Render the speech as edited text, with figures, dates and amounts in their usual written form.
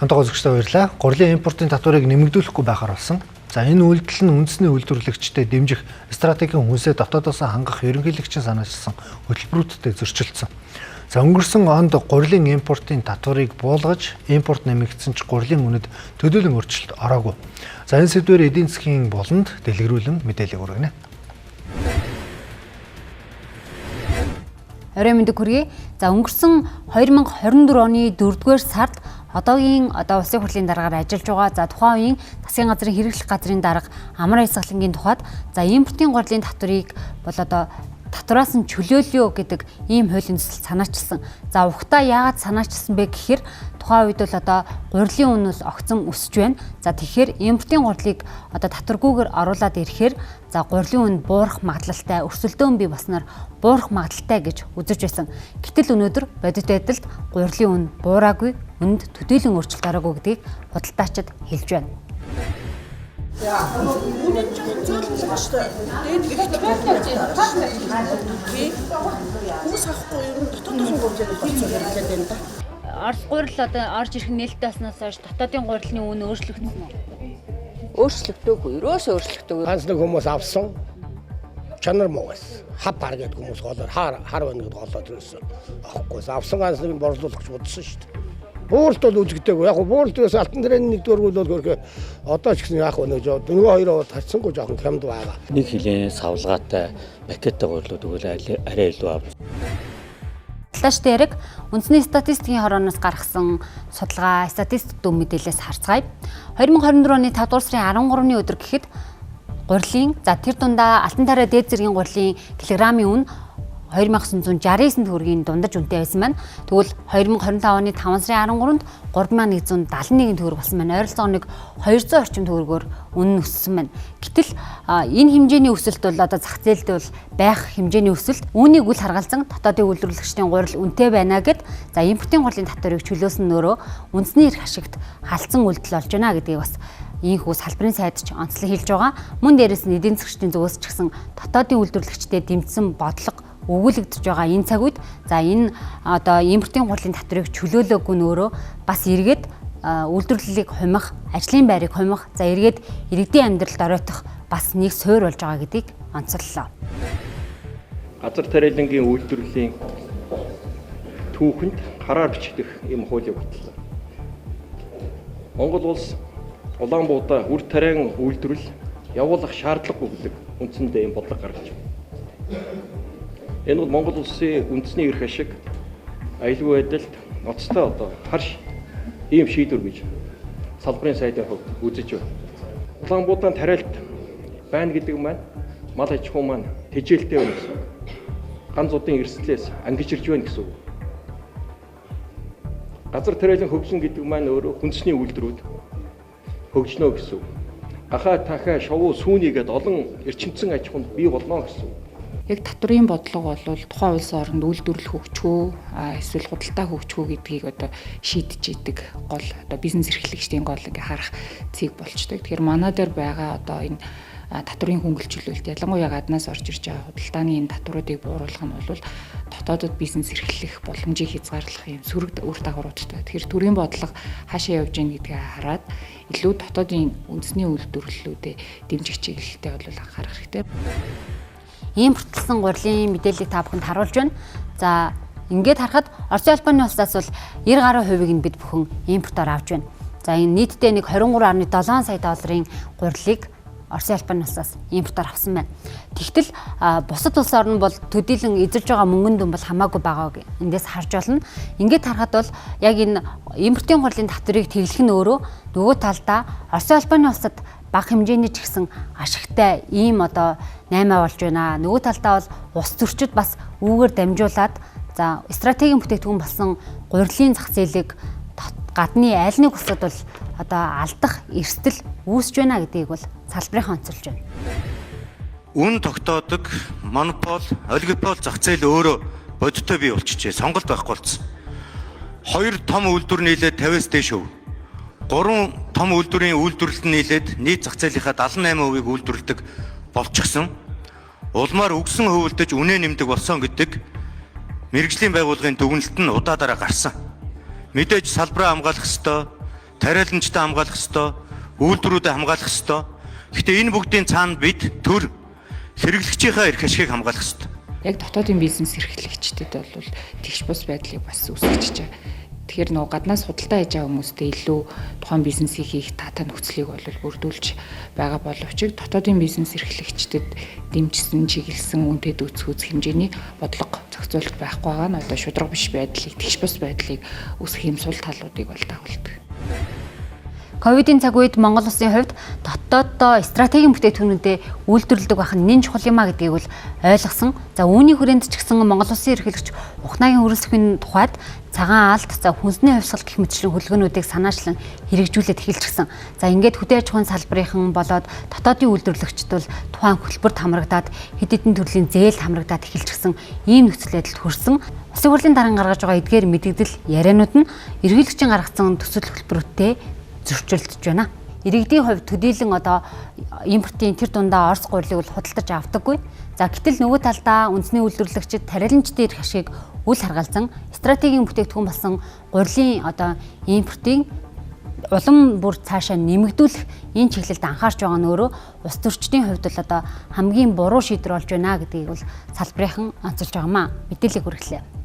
Хамтдаа үзэгчдээ баярлалаа. Гурилын импортын татварыг нэмэгдүүлэхгүй байхаар болсон. За энэ үйлдэл нь үндэсний үйлдвэрлэгчдэд дэмжих стратегийн хүнсээ дотоодоос хангах ерөнхийлөгчийн санаачилсан хөтөлбөрүүдтэй зөрчилдсөн. За өнгөрсөн онд гурилын импортын татварыг буулгаж, импорт нэмэгдсэн ч гурилын үнэд төдийлөн өөрчлөлт ороогүй. За энэ сэдвээр эдийн засгийн болонд дэлгэрүүлэн мэдээлэл өргөнэ. Орой мэндийг хүргэе. За өнгөрсөн 2024 оны 4-р сард одоогийн улсын хурлын дараагаар ажиллаж байгаа. За тухайн үеийн засгийн газрын хэрэглэх газрын дарга амар хязгааллангийн тухайд за импортын гурилын татварыг бол татвараас нь чөлөөлөё гэдэг ийм хуулийн төсөл санаачилсан. За ухтаа яагаад санаачилсан бэ гэхээр тухайн үед бол гурилын үн нь огцон өсөж байна. За тэгэхээр импортын гурилыг татваргүйгээр оруулаад ирэхээр за гурилын үн буурах магадлалтай, өрсөлдөөн бий болсноор буурах магадлалтай гэж үзэж байсан. Гэтэл өнөөдөр бодит байдалд гурилын үн буураагүй, үнд төдийлөн өөрчлөлт ороогүй гэдгийг худалдаачид хэлж байна. Үнэн зөв зөвлөж штэ. Дээд ихтэй хүмүүс авахгүй ер нь дотоодын гурилыг болцоо яриад байна да. Орос гурил орж ирэх нээлттэй болсноос хойш дотоодын гурилны үн өөрчлөгдсөн үү? Өөрчлөгдөөгүй, ерөөсөө өөрчлөгдөөгүй. Ганц нэг хүмүүс авсан чанар муу байсан. Хав пар гэдэг хүмүүс голоор хар байна гэдэг голоод ирсэн. Авахгүй. Авсан ганц нэг борлуулагч бодсон шүү дээ. Бууралт бол үзэгдээгүй. Яг бууралтээс алтан дрэний нэг дөрвөл бол хөрхөө одоо ч гэсэн яг нөгөө хоёр тацсангүй жоохон хямд байгаа. Нэг хилийн савлгаатай макеттай гурлууд өгөөл арай илүү ав. Талаш дээрэг үндэсний статистикийн хорооноос гаргасан судалгаа статистик дүн мэдээлэлээс харцгаая. 2024 оны 5 дугаар сарын 13-ны өдөр гэхэд гурилын за тэр дундаа алтан тариа дээд зэргийн гурилын килограммын үн 2969 төгрөгийн дундаж үнэтэй байсан байна. Тэгвэл 2025 оны 5 сарын 13-нд 3171 төгрөг болсон байна. Ойролцоогоо нэг 200 орчим төгрөгөөр үнэ нь өссөн байна. Гэтэл энэ хэмжээний өсөлт бол зах зээлд бол байх хэмжээний өсөлт. Үүнийг үл харгалзан дотоодын үйлдвэрлэгчдийн гурил үнэтэй байна гэд за импортын гурилын татварыг чөлөөсөн нөрөө үндэсний эрх ашигт халдсан үйлдэл болж байна гэдгийг бас ийхүү салбарын сайд ч онцлог хэлж байгаа. Мөн дээрээс нь эдийн засгчдын зүгээс ч гэсэн дотоодын үйлдвэрлэгчдэд дэмжсэн бодлого өгүүлэгдэж байгаа энэ цаг үед за энэ импортын гурилын татварыг чөлөөлөөгүй нөөрөө бас эргээд үйлдвэрлэлийг хумих, ажлын байрыг хумих, за эргээд иргэдийн амьдралд оройтох бас нэг суурь болж байгаа гэдгийг онцоллоо. Газар тариалангийн үйлдвэрлэлийн түүхэнд хараар бичигдэх юм хуулийг батлаа. Монгол улс Улаанбаатар үр тариан үйлдвэрлэл явуулах шаардлагагүй гэдэг үндсэндээ юм бодлого гаргаж байна. Энэ бол Монгол улсын үндэсний эрх ашиг аюулгүй байдалд ноцтой харш ийм шийдвэр гэж салбарын сайдын хувьд үзэж байна. Улаанбаатарын тариалт байна гэдэг маань мал аж ахуй маань тэжээлтэй байна гэсэн. Ганц удын эрсдлээс ангижирж байна гэсэн үг. Газар тариалан хөгжин гэдэг маань өөрөө хүнсний үйлдвэрүүд хөгжнө гэсэн үг. Ахаа тахаа шовуу сүүнийгээд олон эрчимцэн аж ахуйнд бий болно гэсэн үг. Яг татврын бодлого бол тухайн улс оронд үйлдвэрлэл хөгжихөө эсвэл худалдаа хөгжихөө гэдгийг шийдэж идэг гол бизнес эрхлэгчдийн гол харах цэг болчтой. Тэгэхээр манай дээр байгаа энэ татврын хөнгөлчлөлт ялангуяа гаднаас орж ирж байгаа худалдааны энэ татваруудыг бууруулах нь бол дотоодод бизнес эрхлэх боломжийг хязгаарлах юм сөрөг үр дагавруудтай. Тэгэхээр төрийн бодлого хаашаа явж гин гэдгийг хараад илүү дотоодын үндэсний үйлдвэрлэлүүдэд дэмжих чиглэлтэй анхаарах хэрэгтэй. Импортлсон гурилын мэдээллийг та бүхэнд харуулж байна. За ингээд харахад Оросын албаны улсаас бол 90 гаруй хувийг нь бид бүхэн импортоор авч байна. За энэ нийтдээ нэг 23.7 сая долларын гурилыг Оросын албаны улсаас импортоор авсан байна. Тэгтэл бусад улс орн бол төдийлөн эзэлж байгаа мөнгөнд дүн бол хамаагүй байгааг эндээс харж болно. Ингээд харахад бол яг энэ импортын гурилын татварыг тэглэх нь өөрөө нөгөө талдаа Оросын албаны улсад бага хэмжээний ч гэсэн ашигтай ийм 8 болж байна. Нөгөө талдаа бол ус зөрчид бас үүгээр дамжуулаад за стратегийн бүтээгдэхүүн болсон гурилын зах зээлийг гадны аль нэг улсад бол алдах эрсдэл үүсэж байна гэдгийг бол салбарынхан онцолж байна. Үн тогтоодог монопол, олигопол зах зээл өөрөө бодиттой бий болчихжээ. Сонголт байхгүй болсон. 2 том үйлдвэр нийлээд 50-аас дээш өв. 3 том үйлдвэрийн үйлдвэрлэлд нийлээд нийт зах зээлийнхаа 78%-ийг үйлдвэрлэдэг болчихсон. Улмаар өгсөн хөвөлдөж үнэ нэмдэг болсон гэдэг мэргэжлийн байгууллагын дүгнэлт нь удаа дараа гарсан. Мэдээж салбараа хамгаалах ёстой, тариаланчтай хамгаалах ёстой, үйлдвэрүүдэд хамгаалах ёстой. Гэхдээ энэ бүгдийн цаана бид төр хэрэглэгчийнхээ эрх ашигыг хамгаалах ёстой. Яг дотоодын бизнес эрхлэгчдэд бол тэгш бус байдлыг бас үүсгэж байгаа. Тэгэхээр нөгөө гаднаас худалдаа хийж байгаа хүмүүстээ илүү тухайн бизнесийг хийх таатай нөхцөлийг бол бүрдүүлж байгаа боловч дотоодын бизнес эрхлэгчдэд дэмжсэн, чиглэсэн үнэтэд үүсгэх хэмжээний бодлого зохицуулалт байхгүй байгаа нь одоо шударга биш байдлыг, тэгш бус байдлыг үүсгэх юм сул талуудыг бол дагуулдаг. Ковидын цаг үед Монгол улсын хувьд дотооддоо стратегийн бүтээгдэхүүнүүдэд үйлдвэрлэдэг байх нь нэн чухал юм а гэдгийг бол ойлгосон. За үүний хүрээнд ч гэсэн Монгол улсын эрхлэгч ухнаагийн хөрөлсөхийн тухайд цагаан алт, за хүнсний хувьсгал гэх мэтчлэн хөдөлгөөнүүдийг санаачлан хэрэгжүүлээд эхэлчихсэн. За ингээд хөдөө аж ахуйн салбарынхан болоод дотоодын үйлдвэрлэгчд бол тухайн хөтөлбөрт хамрагдаад хэд хэдэн төрлийн зээл хамрагдаад эхэлчихсэн ийм нөхцөл байдалд хүрсэн. Улсын хурлын дарга гаргаж байгаа эдгээр мэдээлэл яриануд нь эрхлэгчийн гаргасан төсөл хөтөлбөртэй зөрчилдөж байна. Иргэдийн хувьд төдийлөн одоо импортын тэр дундаа Орос гурилыг бол худалдаж авдаггүй. За гэтэл нөгөө талдаа үндэсний үйлдвэрлэгчид тариаланчдын эрх ашигыг үл харгалзан стратегийн бүтээгдэхүүн болсон гурилын одоо импортын улам бүр цаашаа нэмэгдүүлэх энэ чиглэлд анхаарч байгаа нь өөрөө улс төрчдийн хувьд бол одоо хамгийн буруу шийдвэр болж байна гэдгийг бол салбарынхан онцолж байгаамаа. Мэдээлэл хүргэлээ.